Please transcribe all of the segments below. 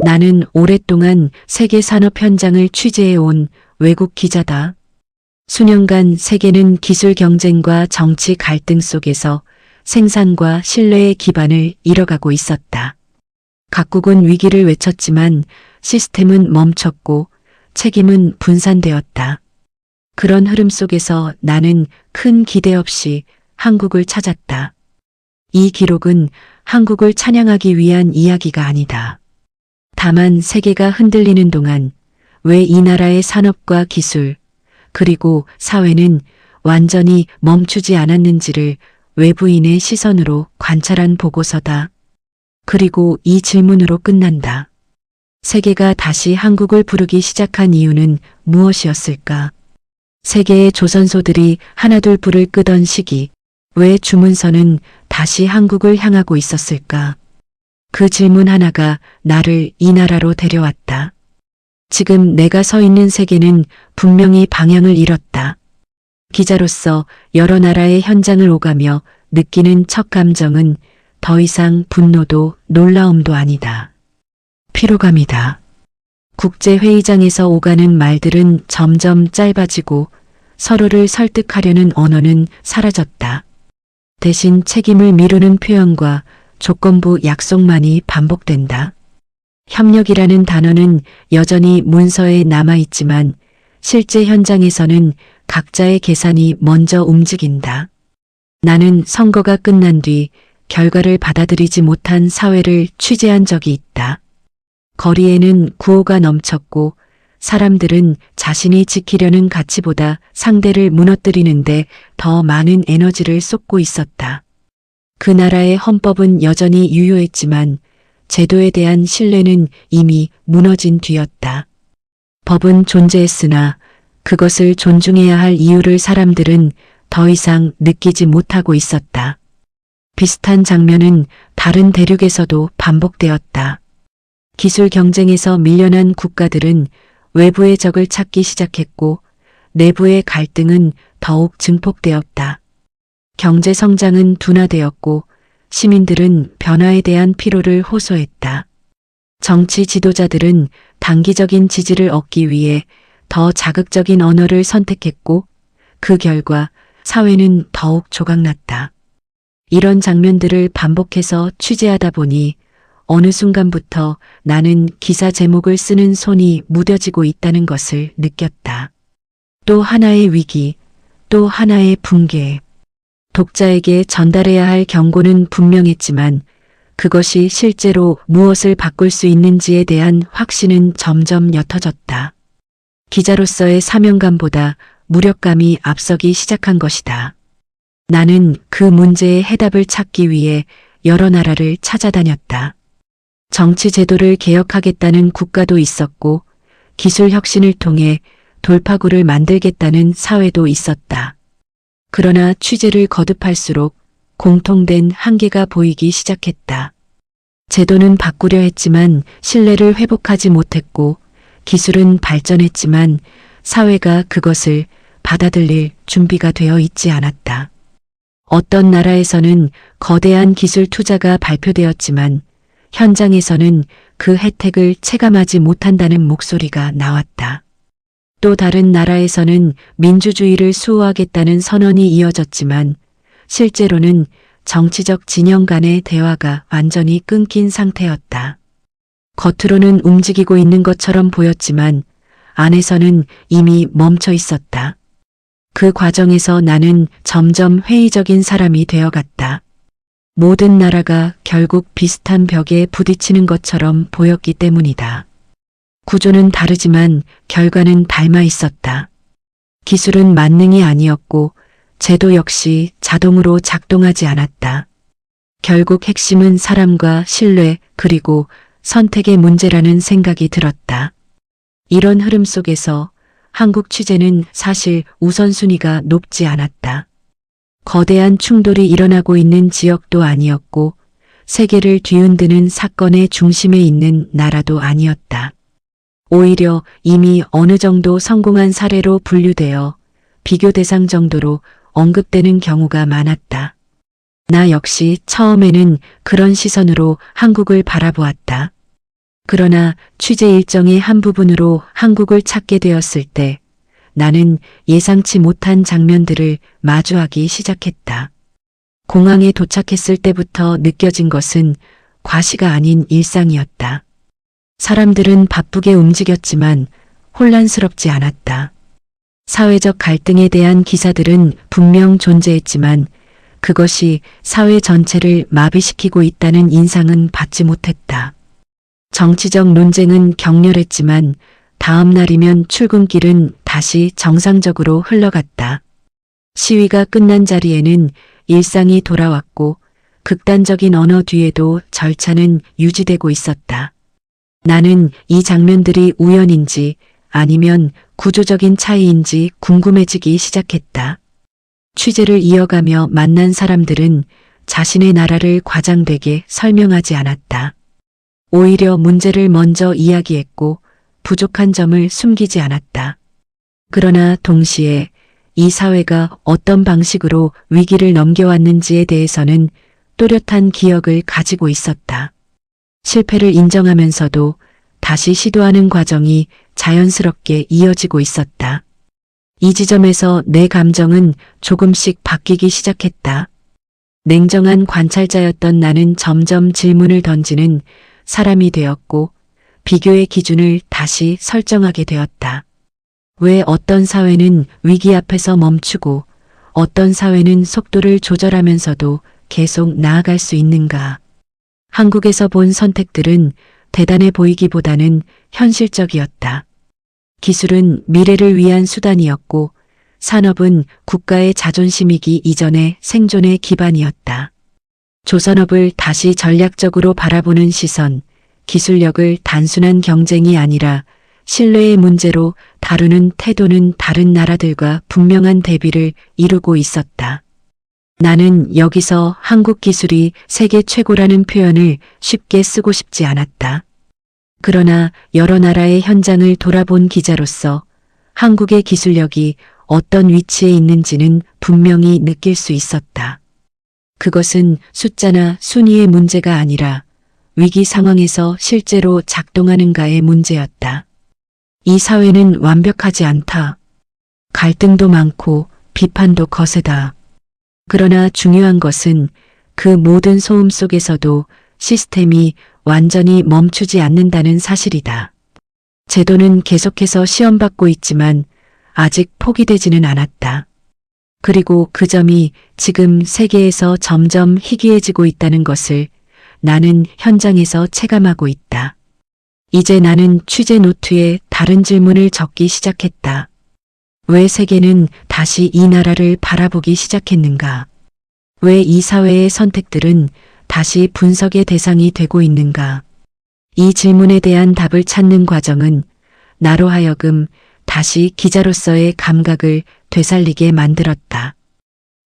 나는 오랫동안 세계 산업 현장을 취재해온 외국 기자다. 수년간 세계는 기술 경쟁과 정치 갈등 속에서 생산과 신뢰의 기반을 잃어가고 있었다. 각국은 위기를 외쳤지만 시스템은 멈췄고 책임은 분산되었다. 그런 흐름 속에서 나는 큰 기대 없이 한국을 찾았다. 이 기록은 한국을 찬양하기 위한 이야기가 아니다. 다만 세계가 흔들리는 동안 왜 이 나라의 산업과 기술, 그리고 사회는 완전히 멈추지 않았는지를 외부인의 시선으로 관찰한 보고서다. 그리고 이 질문으로 끝난다. 세계가 다시 한국을 부르기 시작한 이유는 무엇이었을까? 세계의 조선소들이 하나둘 불을 끄던 시기, 왜 주문서는 다시 한국을 향하고 있었을까? 그 질문 하나가 나를 이 나라로 데려왔다. 지금 내가 서 있는 세계는 분명히 방향을 잃었다. 기자로서 여러 나라의 현장을 오가며 느끼는 첫 감정은 더 이상 분노도 놀라움도 아니다. 피로감이다. 국제회의장에서 오가는 말들은 점점 짧아지고 서로를 설득하려는 언어는 사라졌다. 대신 책임을 미루는 표현과 조건부 약속만이 반복된다. 협력이라는 단어는 여전히 문서에 남아있지만 실제 현장에서는 각자의 계산이 먼저 움직인다. 나는 선거가 끝난 뒤 결과를 받아들이지 못한 사회를 취재한 적이 있다. 거리에는 구호가 넘쳤고 사람들은 자신이 지키려는 가치보다 상대를 무너뜨리는데 더 많은 에너지를 쏟고 있었다. 그 나라의 헌법은 여전히 유효했지만 제도에 대한 신뢰는 이미 무너진 뒤였다. 법은 존재했으나 그것을 존중해야 할 이유를 사람들은 더 이상 느끼지 못하고 있었다. 비슷한 장면은 다른 대륙에서도 반복되었다. 기술 경쟁에서 밀려난 국가들은 외부의 적을 찾기 시작했고 내부의 갈등은 더욱 증폭되었다. 경제 성장은 둔화되었고 시민들은 변화에 대한 피로를 호소했다. 정치 지도자들은 단기적인 지지를 얻기 위해 더 자극적인 언어를 선택했고 그 결과 사회는 더욱 조각났다. 이런 장면들을 반복해서 취재하다 보니 어느 순간부터 나는 기사 제목을 쓰는 손이 무뎌지고 있다는 것을 느꼈다. 또 하나의 위기, 또 하나의 붕괴. 독자에게 전달해야 할 경고는 분명했지만 그것이 실제로 무엇을 바꿀 수 있는지에 대한 확신은 점점 옅어졌다. 기자로서의 사명감보다 무력감이 앞서기 시작한 것이다. 나는 그 문제의 해답을 찾기 위해 여러 나라를 찾아다녔다. 정치 제도를 개혁하겠다는 국가도 있었고 기술 혁신을 통해 돌파구를 만들겠다는 사회도 있었다. 그러나 취재를 거듭할수록 공통된 한계가 보이기 시작했다. 제도는 바꾸려 했지만 신뢰를 회복하지 못했고 기술은 발전했지만 사회가 그것을 받아들일 준비가 되어 있지 않았다. 어떤 나라에서는 거대한 기술 투자가 발표되었지만 현장에서는 그 혜택을 체감하지 못한다는 목소리가 나왔다. 또 다른 나라에서는 민주주의를 수호하겠다는 선언이 이어졌지만 실제로는 정치적 진영 간의 대화가 완전히 끊긴 상태였다. 겉으로는 움직이고 있는 것처럼 보였지만 안에서는 이미 멈춰 있었다. 그 과정에서 나는 점점 회의적인 사람이 되어갔다. 모든 나라가 결국 비슷한 벽에 부딪히는 것처럼 보였기 때문이다. 구조는 다르지만 결과는 닮아 있었다. 기술은 만능이 아니었고 제도 역시 자동으로 작동하지 않았다. 결국 핵심은 사람과 신뢰 그리고 선택의 문제라는 생각이 들었다. 이런 흐름 속에서 한국 취재는 사실 우선순위가 높지 않았다. 거대한 충돌이 일어나고 있는 지역도 아니었고 세계를 뒤흔드는 사건의 중심에 있는 나라도 아니었다. 오히려 이미 어느 정도 성공한 사례로 분류되어 비교 대상 정도로 언급되는 경우가 많았다. 나 역시 처음에는 그런 시선으로 한국을 바라보았다. 그러나 취재 일정의 한 부분으로 한국을 찾게 되었을 때 나는 예상치 못한 장면들을 마주하기 시작했다. 공항에 도착했을 때부터 느껴진 것은 과시가 아닌 일상이었다. 사람들은 바쁘게 움직였지만 혼란스럽지 않았다. 사회적 갈등에 대한 기사들은 분명 존재했지만 그것이 사회 전체를 마비시키고 있다는 인상은 받지 못했다. 정치적 논쟁은 격렬했지만 다음 날이면 출근길은 다시 정상적으로 흘러갔다. 시위가 끝난 자리에는 일상이 돌아왔고 극단적인 언어 뒤에도 절차는 유지되고 있었다. 나는 이 장면들이 우연인지 아니면 구조적인 차이인지 궁금해지기 시작했다. 취재를 이어가며 만난 사람들은 자신의 나라를 과장되게 설명하지 않았다. 오히려 문제를 먼저 이야기했고 부족한 점을 숨기지 않았다. 그러나 동시에 이 사회가 어떤 방식으로 위기를 넘겨왔는지에 대해서는 또렷한 기억을 가지고 있었다. 실패를 인정하면서도 다시 시도하는 과정이 자연스럽게 이어지고 있었다. 이 지점에서 내 감정은 조금씩 바뀌기 시작했다. 냉정한 관찰자였던 나는 점점 질문을 던지는 사람이 되었고 비교의 기준을 다시 설정하게 되었다. 왜 어떤 사회는 위기 앞에서 멈추고 어떤 사회는 속도를 조절하면서도 계속 나아갈 수 있는가? 한국에서 본 선택들은 대단해 보이기보다는 현실적이었다. 기술은 미래를 위한 수단이었고 산업은 국가의 자존심이기 이전의 생존의 기반이었다. 조선업을 다시 전략적으로 바라보는 시선, 기술력을 단순한 경쟁이 아니라 신뢰의 문제로 다루는 태도는 다른 나라들과 분명한 대비를 이루고 있었다. 나는 여기서 한국 기술이 세계 최고라는 표현을 쉽게 쓰고 싶지 않았다. 그러나 여러 나라의 현장을 돌아본 기자로서 한국의 기술력이 어떤 위치에 있는지는 분명히 느낄 수 있었다. 그것은 숫자나 순위의 문제가 아니라 위기 상황에서 실제로 작동하는가의 문제였다. 이 사회는 완벽하지 않다. 갈등도 많고 비판도 거세다. 그러나 중요한 것은 그 모든 소음 속에서도 시스템이 완전히 멈추지 않는다는 사실이다. 제도는 계속해서 시험받고 있지만 아직 포기되지는 않았다. 그리고 그 점이 지금 세계에서 점점 희귀해지고 있다는 것을 나는 현장에서 체감하고 있다. 이제 나는 취재 노트에 다른 질문을 적기 시작했다. 왜 세계는 다시 이 나라를 바라보기 시작했는가? 왜 이 사회의 선택들은 다시 분석의 대상이 되고 있는가? 이 질문에 대한 답을 찾는 과정은 나로 하여금 다시 기자로서의 감각을 되살리게 만들었다.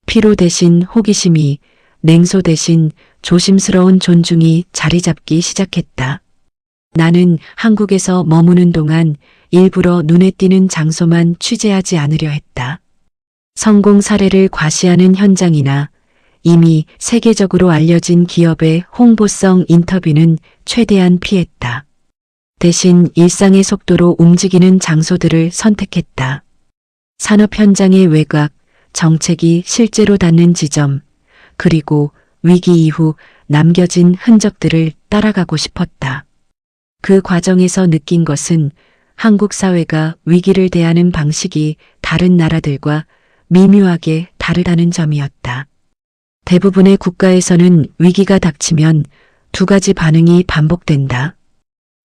피로 대신 호기심이, 냉소 대신 조심스러운 존중이 자리 잡기 시작했다. 나는 한국에서 머무는 동안 일부러 눈에 띄는 장소만 취재하지 않으려 했다. 성공 사례를 과시하는 현장이나 이미 세계적으로 알려진 기업의 홍보성 인터뷰는 최대한 피했다. 대신 일상의 속도로 움직이는 장소들을 선택했다. 산업 현장의 외곽, 정책이 실제로 닿는 지점, 그리고 위기 이후 남겨진 흔적들을 따라가고 싶었다. 그 과정에서 느낀 것은 한국 사회가 위기를 대하는 방식이 다른 나라들과 미묘하게 다르다는 점이었다. 대부분의 국가에서는 위기가 닥치면 두 가지 반응이 반복된다.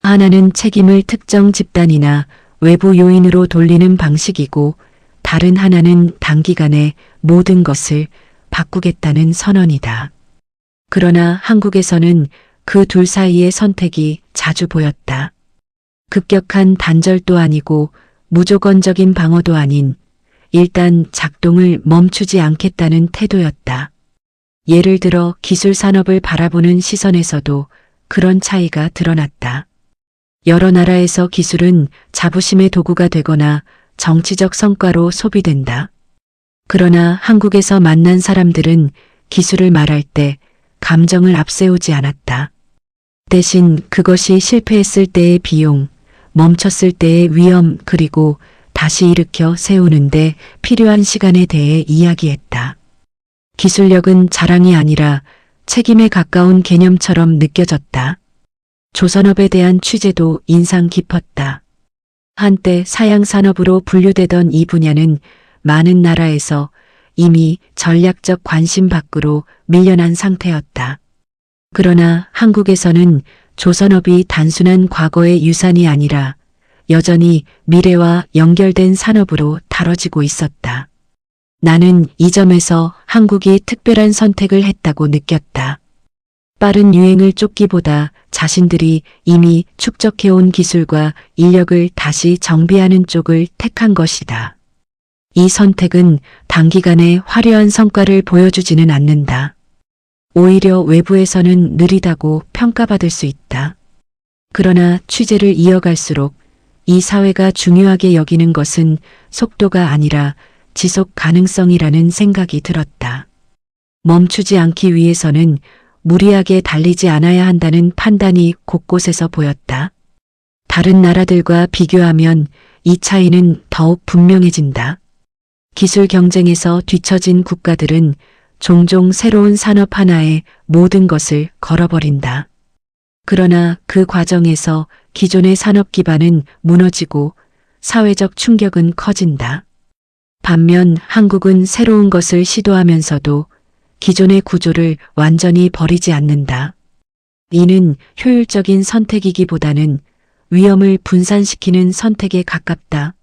하나는 책임을 특정 집단이나 외부 요인으로 돌리는 방식이고 다른 하나는 단기간에 모든 것을 바꾸겠다는 선언이다. 그러나 한국에서는 그 둘 사이의 선택이 자주 보였다. 급격한 단절도 아니고 무조건적인 방어도 아닌 일단 작동을 멈추지 않겠다는 태도였다. 예를 들어 기술 산업을 바라보는 시선에서도 그런 차이가 드러났다. 여러 나라에서 기술은 자부심의 도구가 되거나 정치적 성과로 소비된다. 그러나 한국에서 만난 사람들은 기술을 말할 때 감정을 앞세우지 않았다. 대신 그것이 실패했을 때의 비용, 멈췄을 때의 위험, 그리고 다시 일으켜 세우는데 필요한 시간에 대해 이야기했다. 기술력은 자랑이 아니라 책임에 가까운 개념처럼 느껴졌다. 조선업에 대한 취재도 인상 깊었다. 한때 사양산업으로 분류되던 이 분야는 많은 나라에서 이미 전략적 관심 밖으로 밀려난 상태였다. 그러나 한국에서는 조선업이 단순한 과거의 유산이 아니라 여전히 미래와 연결된 산업으로 다뤄지고 있었다. 나는 이 점에서 한국이 특별한 선택을 했다고 느꼈다. 빠른 유행을 쫓기보다 자신들이 이미 축적해온 기술과 인력을 다시 정비하는 쪽을 택한 것이다. 이 선택은 단기간에 화려한 성과를 보여주지는 않는다. 오히려 외부에서는 느리다고 평가받을 수 있다. 그러나 취재를 이어갈수록 이 사회가 중요하게 여기는 것은 속도가 아니라 지속 가능성이라는 생각이 들었다. 멈추지 않기 위해서는 무리하게 달리지 않아야 한다는 판단이 곳곳에서 보였다. 다른 나라들과 비교하면 이 차이는 더욱 분명해진다. 기술 경쟁에서 뒤처진 국가들은 종종 새로운 산업 하나에 모든 것을 걸어버린다. 그러나 그 과정에서 기존의 산업 기반은 무너지고 사회적 충격은 커진다. 반면 한국은 새로운 것을 시도하면서도 기존의 구조를 완전히 버리지 않는다. 이는 효율적인 선택이기보다는 위험을 분산시키는 선택에 가깝다.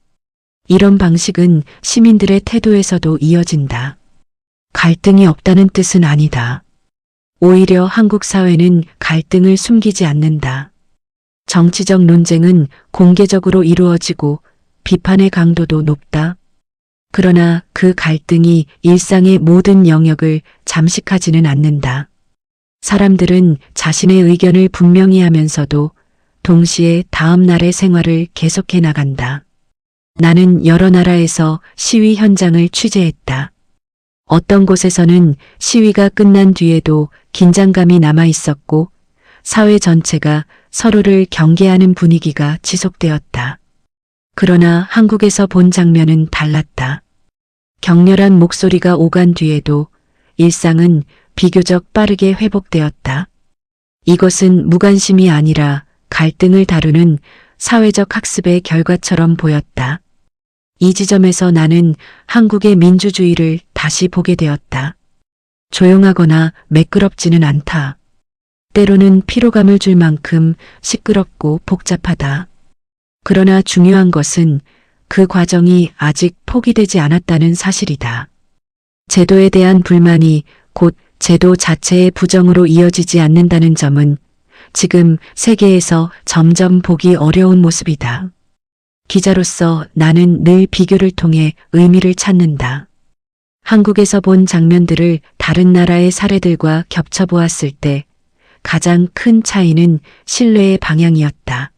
이런 방식은 시민들의 태도에서도 이어진다. 갈등이 없다는 뜻은 아니다. 오히려 한국 사회는 갈등을 숨기지 않는다. 정치적 논쟁은 공개적으로 이루어지고 비판의 강도도 높다. 그러나 그 갈등이 일상의 모든 영역을 잠식하지는 않는다. 사람들은 자신의 의견을 분명히 하면서도 동시에 다음 날의 생활을 계속해 나간다. 나는 여러 나라에서 시위 현장을 취재했다. 어떤 곳에서는 시위가 끝난 뒤에도 긴장감이 남아 있었고 사회 전체가 서로를 경계하는 분위기가 지속되었다. 그러나 한국에서 본 장면은 달랐다. 격렬한 목소리가 오간 뒤에도 일상은 비교적 빠르게 회복되었다. 이것은 무관심이 아니라 갈등을 다루는 사회적 학습의 결과처럼 보였다. 이 지점에서 나는 한국의 민주주의를 다시 보게 되었다. 조용하거나 매끄럽지는 않다. 때로는 피로감을 줄 만큼 시끄럽고 복잡하다. 그러나 중요한 것은 그 과정이 아직 포기되지 않았다는 사실이다. 제도에 대한 불만이 곧 제도 자체의 부정으로 이어지지 않는다는 점은 지금 세계에서 점점 보기 어려운 모습이다. 기자로서 나는 늘 비교를 통해 의미를 찾는다. 한국에서 본 장면들을 다른 나라의 사례들과 겹쳐보았을 때 가장 큰 차이는 신뢰의 방향이었다.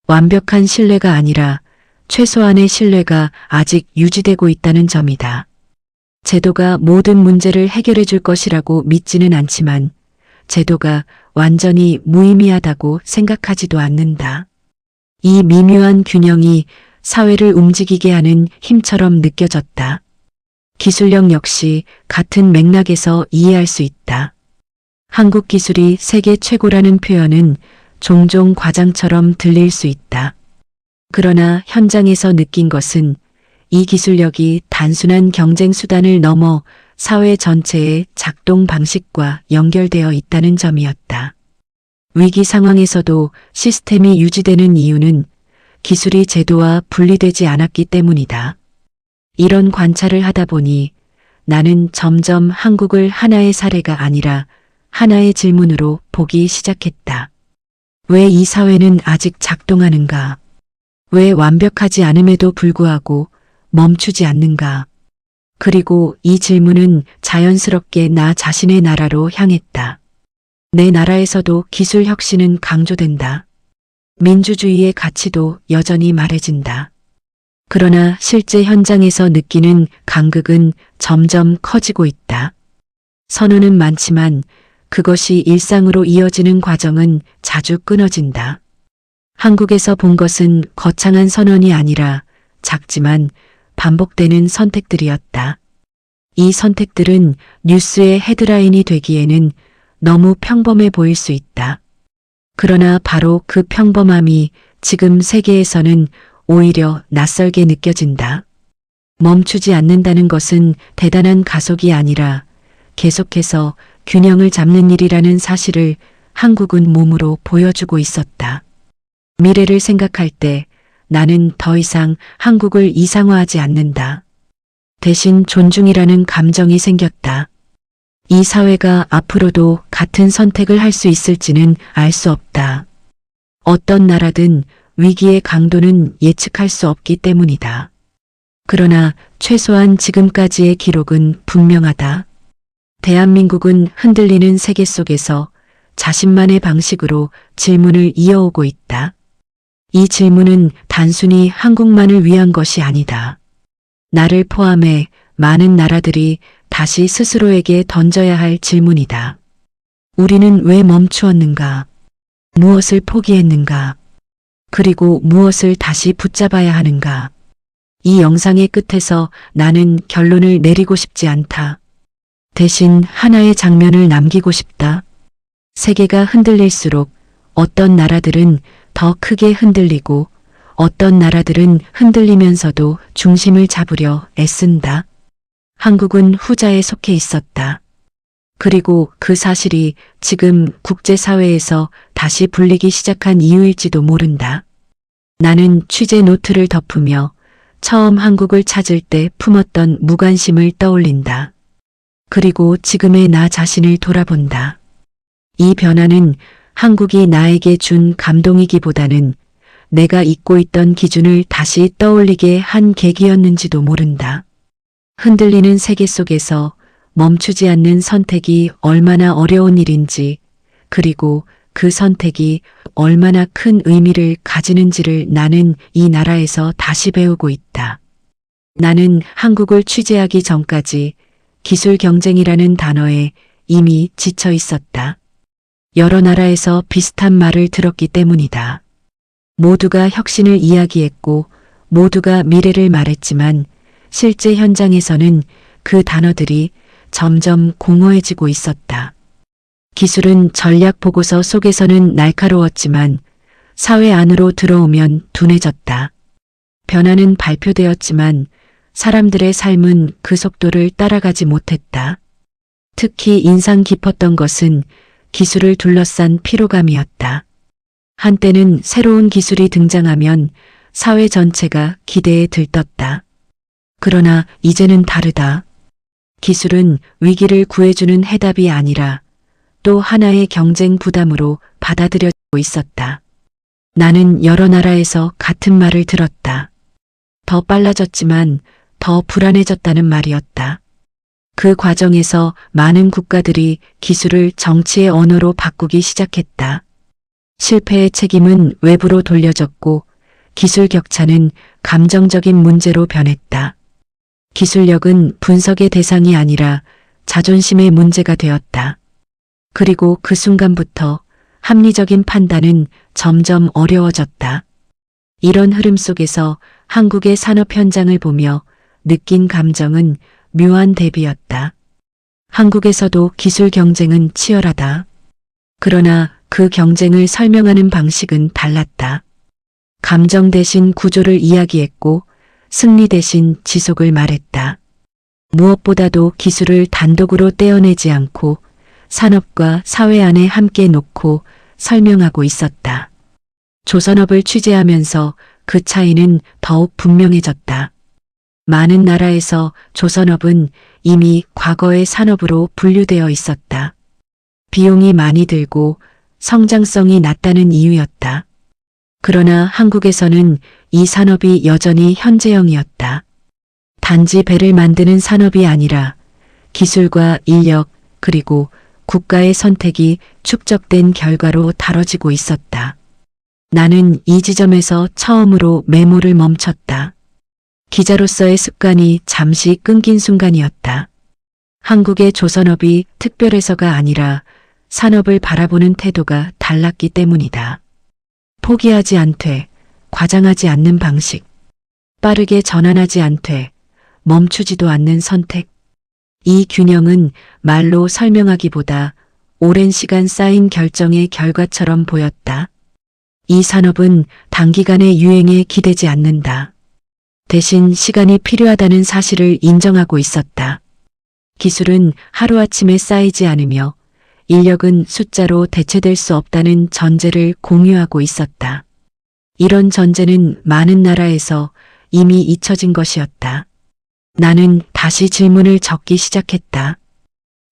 완벽한 신뢰가 아니라 최소한의 신뢰가 아직 유지되고 있다는 점이다. 제도가 모든 문제를 해결해 줄 것이라고 믿지는 않지만 제도가 완전히 무의미하다고 생각하지도 않는다. 이 미묘한 균형이 사회를 움직이게 하는 힘처럼 느껴졌다. 기술력 역시 같은 맥락에서 이해할 수 있다. 한국 기술이 세계 최고라는 표현은 종종 과장처럼 들릴 수 있다. 그러나 현장에서 느낀 것은 이 기술력이 단순한 경쟁 수단을 넘어 사회 전체의 작동 방식과 연결되어 있다는 점이었다. 위기 상황에서도 시스템이 유지되는 이유는 기술이 제도와 분리되지 않았기 때문이다. 이런 관찰을 하다 보니 나는 점점 한국을 하나의 사례가 아니라 하나의 질문으로 보기 시작했다. 왜 이 사회는 아직 작동하는가? 왜 완벽하지 않음에도 불구하고 멈추지 않는가? 그리고 이 질문은 자연스럽게 나 자신의 나라로 향했다. 내 나라에서도 기술 혁신은 강조된다. 민주주의의 가치도 여전히 말해진다. 그러나 실제 현장에서 느끼는 간극은 점점 커지고 있다. 선언은 많지만 그것이 일상으로 이어지는 과정은 자주 끊어진다. 한국에서 본 것은 거창한 선언이 아니라 작지만 반복되는 선택들이었다. 이 선택들은 뉴스의 헤드라인이 되기에는 너무 평범해 보일 수 있다. 그러나 바로 그 평범함이 지금 세계에서는 오히려 낯설게 느껴진다. 멈추지 않는다는 것은 대단한 가속이 아니라 계속해서 균형을 잡는 일이라는 사실을 한국은 몸으로 보여주고 있었다. 미래를 생각할 때 나는 더 이상 한국을 이상화하지 않는다. 대신 존중이라는 감정이 생겼다. 이 사회가 앞으로도 같은 선택을 할 수 있을지는 알 수 없다. 어떤 나라든 위기의 강도는 예측할 수 없기 때문이다. 그러나 최소한 지금까지의 기록은 분명하다. 대한민국은 흔들리는 세계 속에서 자신만의 방식으로 질문을 이어오고 있다. 이 질문은 단순히 한국만을 위한 것이 아니다. 나를 포함해 많은 나라들이 다시 스스로에게 던져야 할 질문이다. 우리는 왜 멈추었는가? 무엇을 포기했는가? 그리고 무엇을 다시 붙잡아야 하는가? 이 영상의 끝에서 나는 결론을 내리고 싶지 않다. 대신 하나의 장면을 남기고 싶다. 세계가 흔들릴수록 어떤 나라들은 더 크게 흔들리고 어떤 나라들은 흔들리면서도 중심을 잡으려 애쓴다. 한국은 후자에 속해 있었다. 그리고 그 사실이 지금 국제사회에서 다시 불리기 시작한 이유일지도 모른다. 나는 취재 노트를 덮으며 처음 한국을 찾을 때 품었던 무관심을 떠올린다. 그리고 지금의 나 자신을 돌아본다. 이 변화는 한국이 나에게 준 감동이기보다는 내가 잊고 있던 기준을 다시 떠올리게 한 계기였는지도 모른다. 흔들리는 세계 속에서 멈추지 않는 선택이 얼마나 어려운 일인지, 그리고 그 선택이 얼마나 큰 의미를 가지는지를 나는 이 나라에서 다시 배우고 있다. 나는 한국을 취재하기 전까지 기술 경쟁이라는 단어에 이미 지쳐 있었다. 여러 나라에서 비슷한 말을 들었기 때문이다. 모두가 혁신을 이야기했고 모두가 미래를 말했지만 실제 현장에서는 그 단어들이 점점 공허해지고 있었다. 기술은 전략 보고서 속에서는 날카로웠지만 사회 안으로 들어오면 둔해졌다. 변화는 발표되었지만 사람들의 삶은 그 속도를 따라가지 못했다. 특히 인상 깊었던 것은 기술을 둘러싼 피로감이었다. 한때는 새로운 기술이 등장하면 사회 전체가 기대에 들떴다. 그러나 이제는 다르다. 기술은 위기를 구해주는 해답이 아니라 또 하나의 경쟁 부담으로 받아들여지고 있었다. 나는 여러 나라에서 같은 말을 들었다. 더 빨라졌지만 더 불안해졌다는 말이었다. 그 과정에서 많은 국가들이 기술을 정치의 언어로 바꾸기 시작했다. 실패의 책임은 외부로 돌려졌고 기술 격차는 감정적인 문제로 변했다. 기술력은 분석의 대상이 아니라 자존심의 문제가 되었다. 그리고 그 순간부터 합리적인 판단은 점점 어려워졌다. 이런 흐름 속에서 한국의 산업 현장을 보며 느낀 감정은 묘한 대비였다. 한국에서도 기술 경쟁은 치열하다. 그러나 그 경쟁을 설명하는 방식은 달랐다. 감정 대신 구조를 이야기했고 승리 대신 지속을 말했다. 무엇보다도 기술을 단독으로 떼어내지 않고 산업과 사회 안에 함께 놓고 설명하고 있었다. 조선업을 취재하면서 그 차이는 더욱 분명해졌다. 많은 나라에서 조선업은 이미 과거의 산업으로 분류되어 있었다. 비용이 많이 들고 성장성이 낮다는 이유였다. 그러나 한국에서는 이 산업이 여전히 현재형이었다. 단지 배를 만드는 산업이 아니라 기술과 인력 그리고 국가의 선택이 축적된 결과로 다뤄지고 있었다. 나는 이 지점에서 처음으로 메모를 멈췄다. 기자로서의 습관이 잠시 끊긴 순간이었다. 한국의 조선업이 특별해서가 아니라 산업을 바라보는 태도가 달랐기 때문이다. 포기하지 않되, 과장하지 않는 방식, 빠르게 전환하지 않되, 멈추지도 않는 선택. 이 균형은 말로 설명하기보다 오랜 시간 쌓인 결정의 결과처럼 보였다. 이 산업은 단기간의 유행에 기대지 않는다. 대신 시간이 필요하다는 사실을 인정하고 있었다. 기술은 하루아침에 쌓이지 않으며 인력은 숫자로 대체될 수 없다는 전제를 공유하고 있었다. 이런 전제는 많은 나라에서 이미 잊혀진 것이었다. 나는 다시 질문을 적기 시작했다.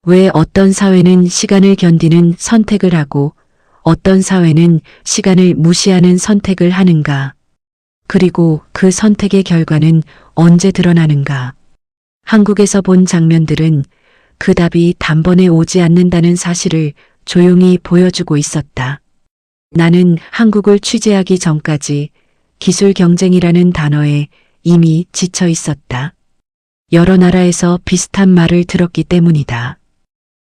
왜 어떤 사회는 시간을 견디는 선택을 하고 어떤 사회는 시간을 무시하는 선택을 하는가? 그리고 그 선택의 결과는 언제 드러나는가? 한국에서 본 장면들은 그 답이 단번에 오지 않는다는 사실을 조용히 보여주고 있었다. 나는 한국을 취재하기 전까지 기술 경쟁이라는 단어에 이미 지쳐 있었다. 여러 나라에서 비슷한 말을 들었기 때문이다.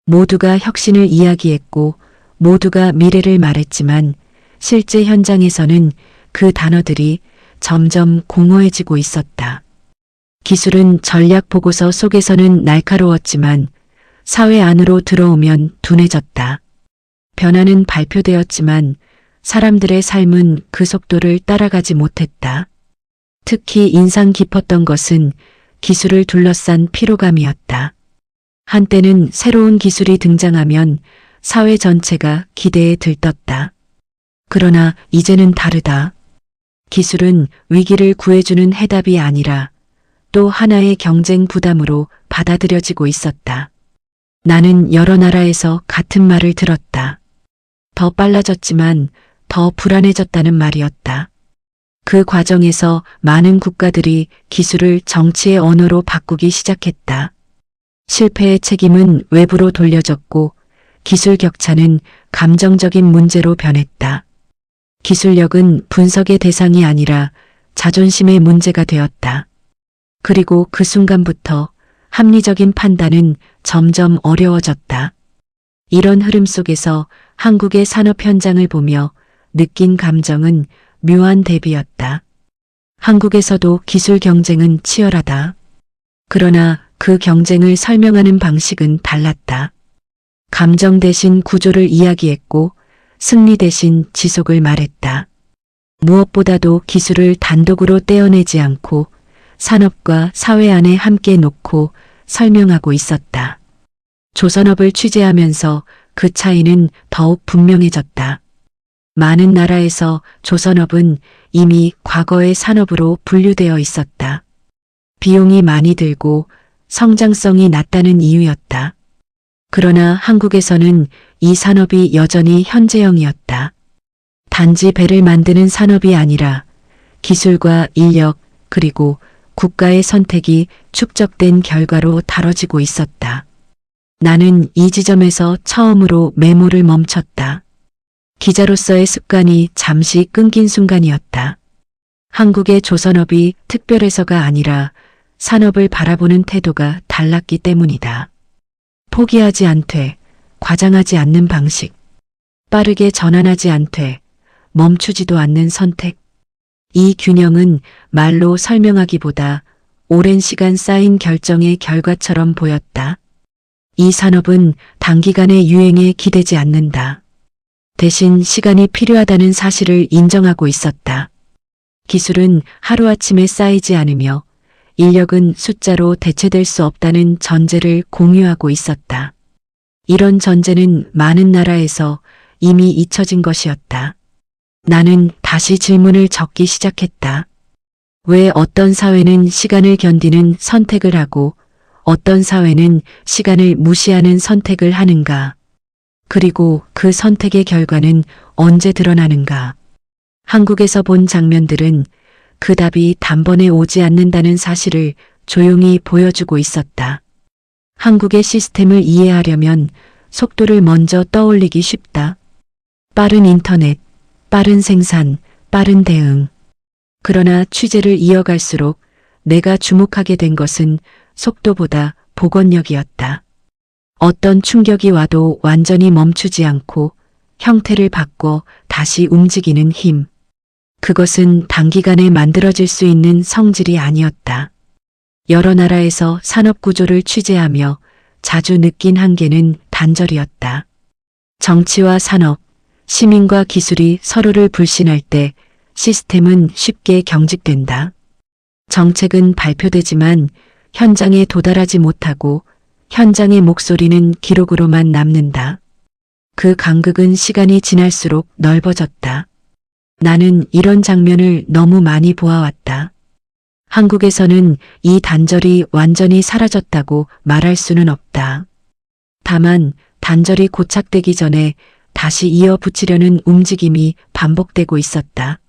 모두가 혁신을 이야기했고 모두가 미래를 말했지만 실제 현장에서는 그 단어들이 점점 공허해지고 있었다. 기술은 전략 보고서 속에서는 날카로웠지만 사회 안으로 들어오면 둔해졌다. 변화는 발표되었지만 사람들의 삶은 그 속도를 따라가지 못했다. 특히 인상 깊었던 것은 기술을 둘러싼 피로감이었다. 한때는 새로운 기술이 등장하면 사회 전체가 기대에 들떴다. 그러나 이제는 다르다. 기술은 위기를 구해주는 해답이 아니라 또 하나의 경쟁 부담으로 받아들여지고 있었다. 나는 여러 나라에서 같은 말을 들었다. 더 빨라졌지만 더 불안해졌다는 말이었다. 그 과정에서 많은 국가들이 기술을 정치의 언어로 바꾸기 시작했다. 실패의 책임은 외부로 돌려졌고 기술 격차는 감정적인 문제로 변했다. 기술력은 분석의 대상이 아니라 자존심의 문제가 되었다. 그리고 그 순간부터 합리적인 판단은 점점 어려워졌다. 이런 흐름 속에서 한국의 산업 현장을 보며 느낀 감정은 묘한 대비였다. 한국에서도 기술 경쟁은 치열하다. 그러나 그 경쟁을 설명하는 방식은 달랐다. 감정 대신 구조를 이야기했고 승리 대신 지속을 말했다. 무엇보다도 기술을 단독으로 떼어내지 않고 산업과 사회 안에 함께 놓고 설명하고 있었다. 조선업을 취재하면서 그 차이는 더욱 분명해졌다. 많은 나라에서 조선업은 이미 과거의 산업으로 분류되어 있었다. 비용이 많이 들고 성장성이 낮다는 이유였다. 그러나 한국에서는 이 산업이 여전히 현재형이었다. 단지 배를 만드는 산업이 아니라 기술과 인력 그리고 국가의 선택이 축적된 결과로 다뤄지고 있었다. 나는 이 지점에서 처음으로 메모를 멈췄다. 기자로서의 습관이 잠시 끊긴 순간이었다. 한국의 조선업이 특별해서가 아니라 산업을 바라보는 태도가 달랐기 때문이다. 포기하지 않되, 과장하지 않는 방식, 빠르게 전환하지 않되, 멈추지도 않는 선택. 이 균형은 말로 설명하기보다 오랜 시간 쌓인 결정의 결과처럼 보였다. 이 산업은 단기간의 유행에 기대지 않는다. 대신 시간이 필요하다는 사실을 인정하고 있었다. 기술은 하루아침에 쌓이지 않으며 인력은 숫자로 대체될 수 없다는 전제를 공유하고 있었다. 이런 전제는 많은 나라에서 이미 잊혀진 것이었다. 나는 다시 질문을 적기 시작했다. 왜 어떤 사회는 시간을 견디는 선택을 하고 어떤 사회는 시간을 무시하는 선택을 하는가? 그리고 그 선택의 결과는 언제 드러나는가? 한국에서 본 장면들은 그 답이 단번에 오지 않는다는 사실을 조용히 보여주고 있었다. 한국의 시스템을 이해하려면 속도를 먼저 떠올리기 쉽다. 빠른 인터넷, 빠른 생산, 빠른 대응. 그러나 취재를 이어갈수록 내가 주목하게 된 것은 속도보다 복원력이었다. 어떤 충격이 와도 완전히 멈추지 않고 형태를 바꿔 다시 움직이는 힘. 그것은 단기간에 만들어질 수 있는 성질이 아니었다. 여러 나라에서 산업 구조를 취재하며 자주 느낀 한계는 단절이었다. 정치와 산업, 시민과 기술이 서로를 불신할 때 시스템은 쉽게 경직된다. 정책은 발표되지만 현장에 도달하지 못하고 현장의 목소리는 기록으로만 남는다. 그 간극은 시간이 지날수록 넓어졌다. 나는 이런 장면을 너무 많이 보아왔다. 한국에서는 이 단절이 완전히 사라졌다고 말할 수는 없다. 다만 단절이 고착되기 전에 다시 이어붙이려는 움직임이 반복되고 있었다.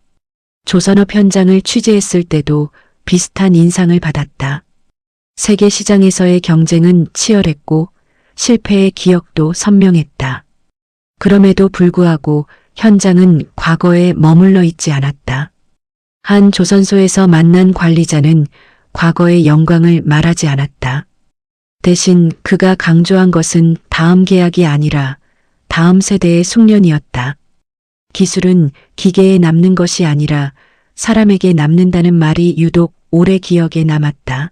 조선업 현장을 취재했을 때도 비슷한 인상을 받았다. 세계 시장에서의 경쟁은 치열했고 실패의 기억도 선명했다. 그럼에도 불구하고 현장은 과거에 머물러 있지 않았다. 한 조선소에서 만난 관리자는 과거의 영광을 말하지 않았다. 대신 그가 강조한 것은 다음 계약이 아니라 다음 세대의 숙련이었다. 기술은 기계에 남는 것이 아니라 사람에게 남는다는 말이 유독 오래 기억에 남았다.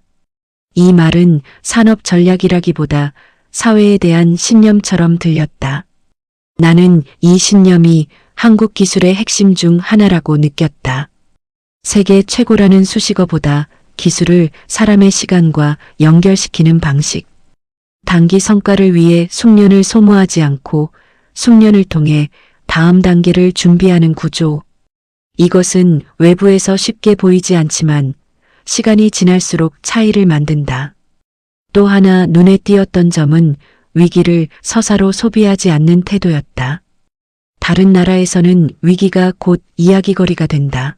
이 말은 산업 전략이라기보다 사회에 대한 신념처럼 들렸다. 나는 이 신념이 한국 기술의 핵심 중 하나라고 느꼈다. 세계 최고라는 수식어보다 기술을 사람의 시간과 연결시키는 방식. 단기 성과를 위해 숙련을 소모하지 않고 숙련을 통해 다음 단계를 준비하는 구조. 이것은 외부에서 쉽게 보이지 않지만 시간이 지날수록 차이를 만든다. 또 하나 눈에 띄었던 점은 위기를 서사로 소비하지 않는 태도였다. 다른 나라에서는 위기가 곧 이야기거리가 된다.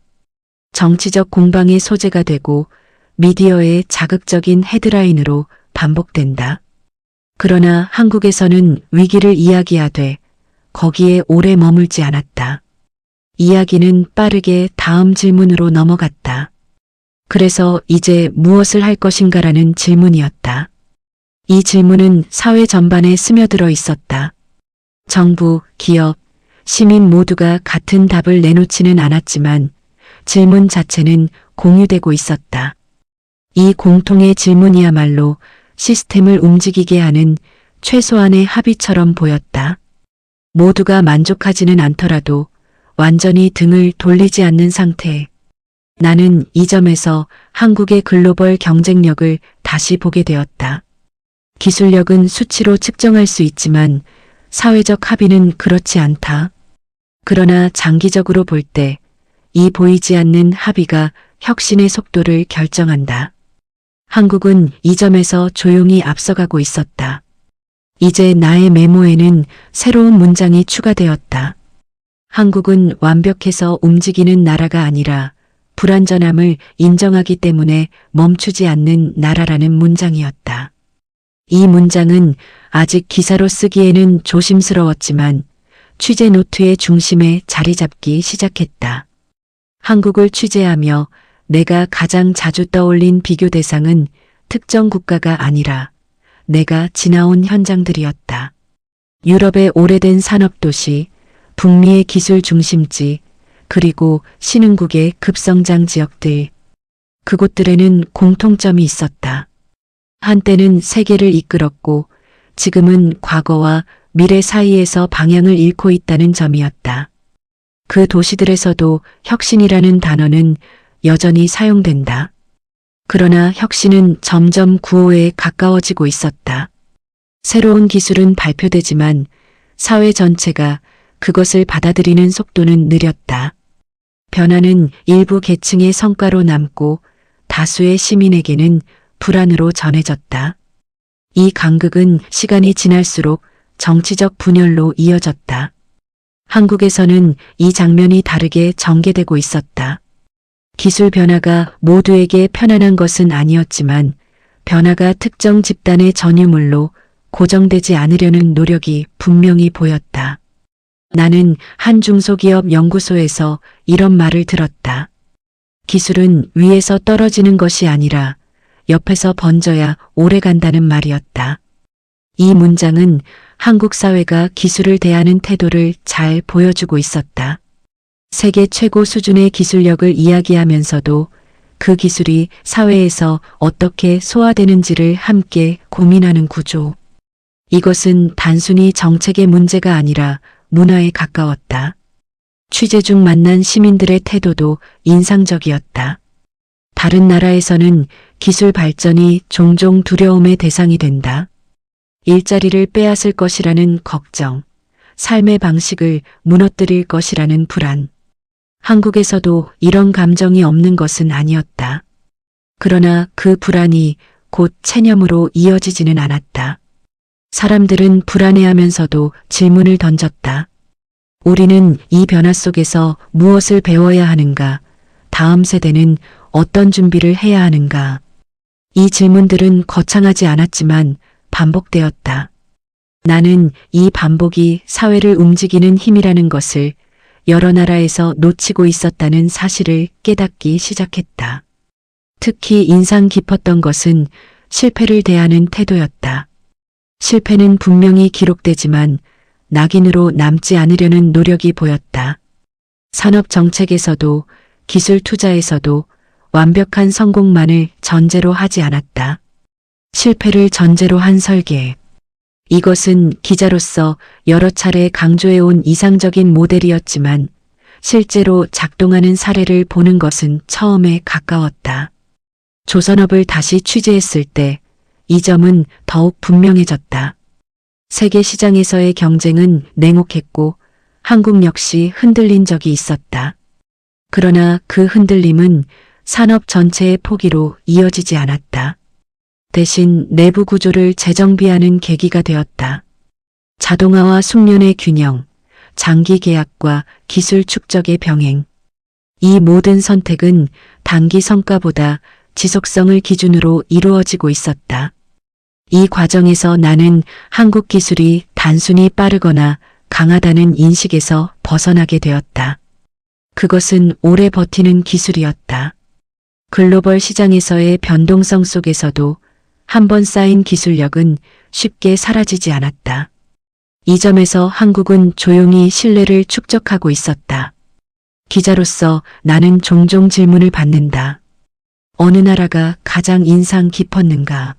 정치적 공방의 소재가 되고 미디어의 자극적인 헤드라인으로 반복된다. 그러나 한국에서는 위기를 이야기하되 거기에 오래 머물지 않았다. 이야기는 빠르게 다음 질문으로 넘어갔다. 그래서 이제 무엇을 할 것인가라는 질문이었다. 이 질문은 사회 전반에 스며들어 있었다. 정부, 기업, 시민 모두가 같은 답을 내놓지는 않았지만 질문 자체는 공유되고 있었다. 이 공통의 질문이야말로 시스템을 움직이게 하는 최소한의 합의처럼 보였다. 모두가 만족하지는 않더라도 완전히 등을 돌리지 않는 상태. 나는 이 점에서 한국의 글로벌 경쟁력을 다시 보게 되었다. 기술력은 수치로 측정할 수 있지만 사회적 합의는 그렇지 않다. 그러나 장기적으로 볼 때 이 보이지 않는 합의가 혁신의 속도를 결정한다. 한국은 이 점에서 조용히 앞서가고 있었다. 이제 나의 메모에는 새로운 문장이 추가되었다. 한국은 완벽해서 움직이는 나라가 아니라 불완전함을 인정하기 때문에 멈추지 않는 나라라는 문장이었다. 이 문장은 아직 기사로 쓰기에는 조심스러웠지만 취재 노트의 중심에 자리 잡기 시작했다. 한국을 취재하며 내가 가장 자주 떠올린 비교 대상은 특정 국가가 아니라 내가 지나온 현장들이었다. 유럽의 오래된 산업도시, 북미의 기술 중심지, 그리고 신흥국의 급성장 지역들. 그곳들에는 공통점이 있었다. 한때는 세계를 이끌었고 지금은 과거와 미래 사이에서 방향을 잃고 있다는 점이었다. 그 도시들에서도 혁신이라는 단어는 여전히 사용된다. 그러나 혁신은 점점 구호에 가까워지고 있었다. 새로운 기술은 발표되지만 사회 전체가 그것을 받아들이는 속도는 느렸다. 변화는 일부 계층의 성과로 남고 다수의 시민에게는 불안으로 전해졌다. 이 간극은 시간이 지날수록 정치적 분열로 이어졌다. 한국에서는 이 장면이 다르게 전개되고 있었다. 기술 변화가 모두에게 편안한 것은 아니었지만 변화가 특정 집단의 전유물로 고정되지 않으려는 노력이 분명히 보였다. 나는 한 중소기업 연구소에서 이런 말을 들었다. 기술은 위에서 떨어지는 것이 아니라 옆에서 번져야 오래 간다는 말이었다. 이 문장은 한국 사회가 기술을 대하는 태도를 잘 보여주고 있었다. 세계 최고 수준의 기술력을 이야기하면서도 그 기술이 사회에서 어떻게 소화되는지를 함께 고민하는 구조. 이것은 단순히 정책의 문제가 아니라 문화에 가까웠다. 취재 중 만난 시민들의 태도도 인상적이었다. 다른 나라에서는 기술 발전이 종종 두려움의 대상이 된다. 일자리를 빼앗을 것이라는 걱정, 삶의 방식을 무너뜨릴 것이라는 불안. 한국에서도 이런 감정이 없는 것은 아니었다. 그러나 그 불안이 곧 체념으로 이어지지는 않았다. 사람들은 불안해하면서도 질문을 던졌다. 우리는 이 변화 속에서 무엇을 배워야 하는가? 다음 세대는 어떤 준비를 해야 하는가? 이 질문들은 거창하지 않았지만 반복되었다. 나는 이 반복이 사회를 움직이는 힘이라는 것을 여러 나라에서 놓치고 있었다는 사실을 깨닫기 시작했다. 특히 인상 깊었던 것은 실패를 대하는 태도였다. 실패는 분명히 기록되지만 낙인으로 남지 않으려는 노력이 보였다. 산업 정책에서도 기술 투자에서도 완벽한 성공만을 전제로 하지 않았다. 실패를 전제로 한 설계. 이것은 기자로서 여러 차례 강조해온 이상적인 모델이었지만 실제로 작동하는 사례를 보는 것은 처음에 가까웠다. 조선업을 다시 취재했을 때 이 점은 더욱 분명해졌다. 세계 시장에서의 경쟁은 냉혹했고 한국 역시 흔들린 적이 있었다. 그러나 그 흔들림은 산업 전체의 포기로 이어지지 않았다. 대신 내부 구조를 재정비하는 계기가 되었다. 자동화와 숙련의 균형, 장기 계약과 기술 축적의 병행. 이 모든 선택은 단기 성과보다 지속성을 기준으로 이루어지고 있었다. 이 과정에서 나는 한국 기술이 단순히 빠르거나 강하다는 인식에서 벗어나게 되었다. 그것은 오래 버티는 기술이었다. 글로벌 시장에서의 변동성 속에서도 한번 쌓인 기술력은 쉽게 사라지지 않았다. 이 점에서 한국은 조용히 신뢰를 축적하고 있었다. 기자로서 나는 종종 질문을 받는다. 어느 나라가 가장 인상 깊었는가?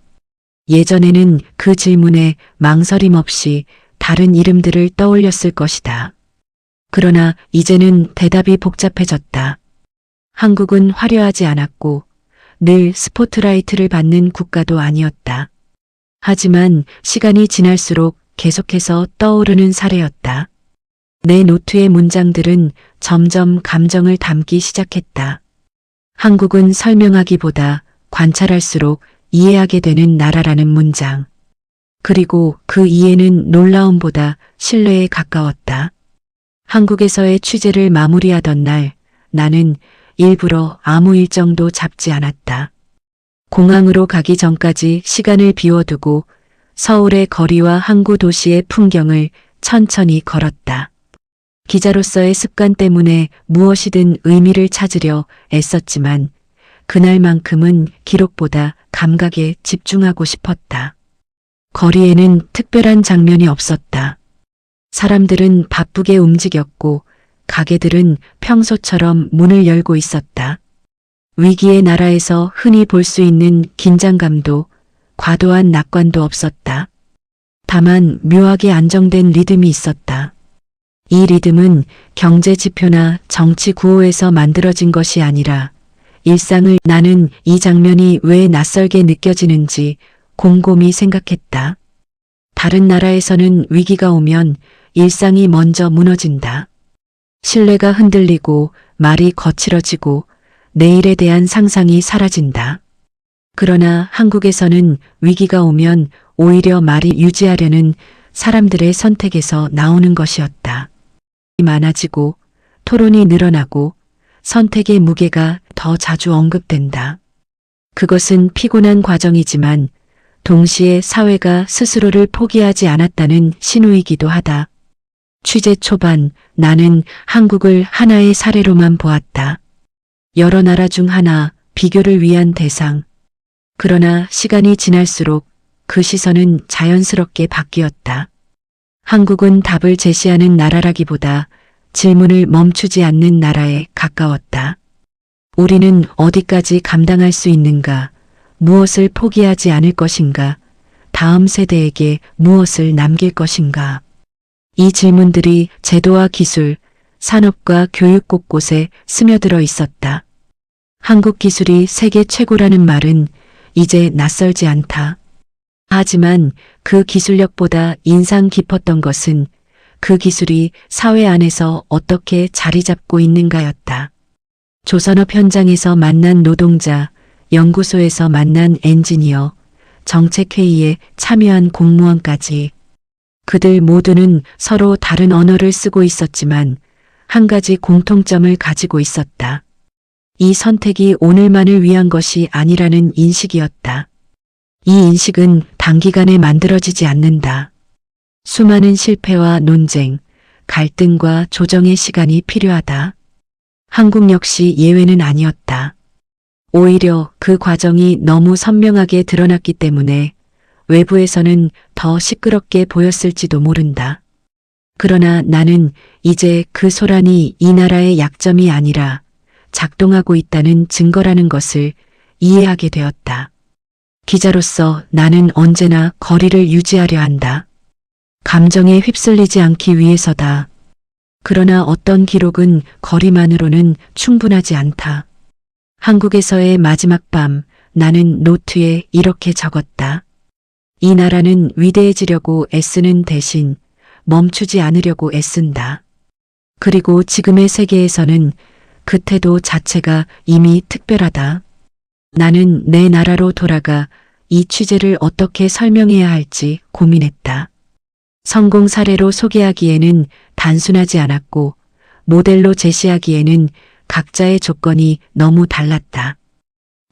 예전에는 그 질문에 망설임 없이 다른 이름들을 떠올렸을 것이다. 그러나 이제는 대답이 복잡해졌다. 한국은 화려하지 않았고 늘 스포트라이트를 받는 국가도 아니었다. 하지만 시간이 지날수록 계속해서 떠오르는 사례였다. 내 노트의 문장들은 점점 감정을 담기 시작했다. 한국은 설명하기보다 관찰할수록 이해하게 되는 나라라는 문장. 그리고 그 이해는 놀라움보다 신뢰에 가까웠다. 한국에서의 취재를 마무리하던 날 나는 일부러 아무 일정도 잡지 않았다. 공항으로 가기 전까지 시간을 비워두고 서울의 거리와 항구 도시의 풍경을 천천히 걸었다. 기자로서의 습관 때문에 무엇이든 의미를 찾으려 애썼지만 그날만큼은 기록보다 감각에 집중하고 싶었다. 거리에는 특별한 장면이 없었다. 사람들은 바쁘게 움직였고 가게들은 평소처럼 문을 열고 있었다. 위기의 나라에서 흔히 볼 수 있는 긴장감도 과도한 낙관도 없었다. 다만 묘하게 안정된 리듬이 있었다. 이 리듬은 경제 지표나 정치 구호에서 만들어진 것이 아니라 일상을 나는 이 장면이 왜 낯설게 느껴지는지 곰곰이 생각했다. 다른 나라에서는 위기가 오면 일상이 먼저 무너진다. 신뢰가 흔들리고 말이 거칠어지고 내일에 대한 상상이 사라진다. 그러나 한국에서는 위기가 오면 오히려 말이 유지하려는 사람들의 선택에서 나오는 것이었다. 많아지고 토론이 늘어나고 선택의 무게가 더 자주 언급된다. 그것은 피곤한 과정이지만 동시에 사회가 스스로를 포기하지 않았다는 신호이기도 하다. 취재 초반 나는 한국을 하나의 사례로만 보았다. 여러 나라 중 하나, 비교를 위한 대상. 그러나 시간이 지날수록 그 시선은 자연스럽게 바뀌었다. 한국은 답을 제시하는 나라라기보다 질문을 멈추지 않는 나라에 가까웠다. 우리는 어디까지 감당할 수 있는가? 무엇을 포기하지 않을 것인가? 다음 세대에게 무엇을 남길 것인가? 이 질문들이 제도와 기술, 산업과 교육 곳곳에 스며들어 있었다. 한국 기술이 세계 최고라는 말은 이제 낯설지 않다. 하지만 그 기술력보다 인상 깊었던 것은 그 기술이 사회 안에서 어떻게 자리 잡고 있는가였다. 조선업 현장에서 만난 노동자, 연구소에서 만난 엔지니어, 정책회의에 참여한 공무원까지 그들 모두는 서로 다른 언어를 쓰고 있었지만 한 가지 공통점을 가지고 있었다. 이 선택이 오늘만을 위한 것이 아니라는 인식이었다. 이 인식은 단기간에 만들어지지 않는다. 수많은 실패와 논쟁, 갈등과 조정의 시간이 필요하다. 한국 역시 예외는 아니었다. 오히려 그 과정이 너무 선명하게 드러났기 때문에 외부에서는 더 시끄럽게 보였을지도 모른다. 그러나 나는 이제 그 소란이 이 나라의 약점이 아니라 작동하고 있다는 증거라는 것을 이해하게 되었다. 기자로서 나는 언제나 거리를 유지하려 한다. 감정에 휩쓸리지 않기 위해서다. 그러나 어떤 기록은 거리만으로는 충분하지 않다. 한국에서의 마지막 밤, 나는 노트에 이렇게 적었다. 이 나라는 위대해지려고 애쓰는 대신 멈추지 않으려고 애쓴다. 그리고 지금의 세계에서는 그 태도 자체가 이미 특별하다. 나는 내 나라로 돌아가 이 취재를 어떻게 설명해야 할지 고민했다. 성공 사례로 소개하기에는 단순하지 않았고 모델로 제시하기에는 각자의 조건이 너무 달랐다.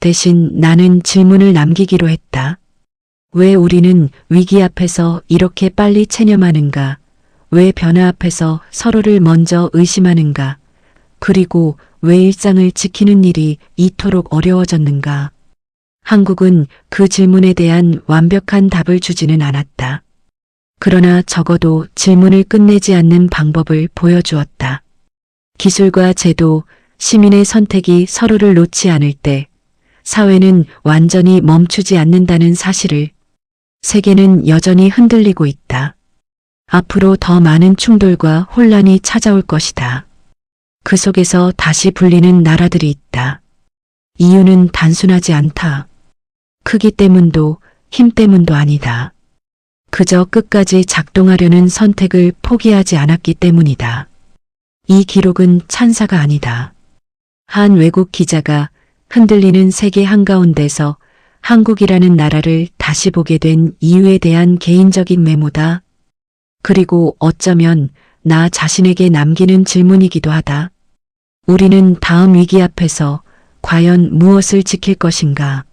대신 나는 질문을 남기기로 했다. 왜 우리는 위기 앞에서 이렇게 빨리 체념하는가? 왜 변화 앞에서 서로를 먼저 의심하는가? 그리고 왜 일상을 지키는 일이 이토록 어려워졌는가? 한국은 그 질문에 대한 완벽한 답을 주지는 않았다. 그러나 적어도 질문을 끝내지 않는 방법을 보여주었다. 기술과 제도, 시민의 선택이 서로를 놓지 않을 때 사회는 완전히 멈추지 않는다는 사실을 세계는 여전히 흔들리고 있다. 앞으로 더 많은 충돌과 혼란이 찾아올 것이다. 그 속에서 다시 불리는 나라들이 있다. 이유는 단순하지 않다. 크기 때문도 힘 때문도 아니다. 그저 끝까지 작동하려는 선택을 포기하지 않았기 때문이다. 이 기록은 찬사가 아니다. 한 외국 기자가 흔들리는 세계 한가운데서 한국이라는 나라를 다시 보게 된 이유에 대한 개인적인 메모다. 그리고 어쩌면 나 자신에게 남기는 질문이기도 하다. 우리는 다음 위기 앞에서 과연 무엇을 지킬 것인가?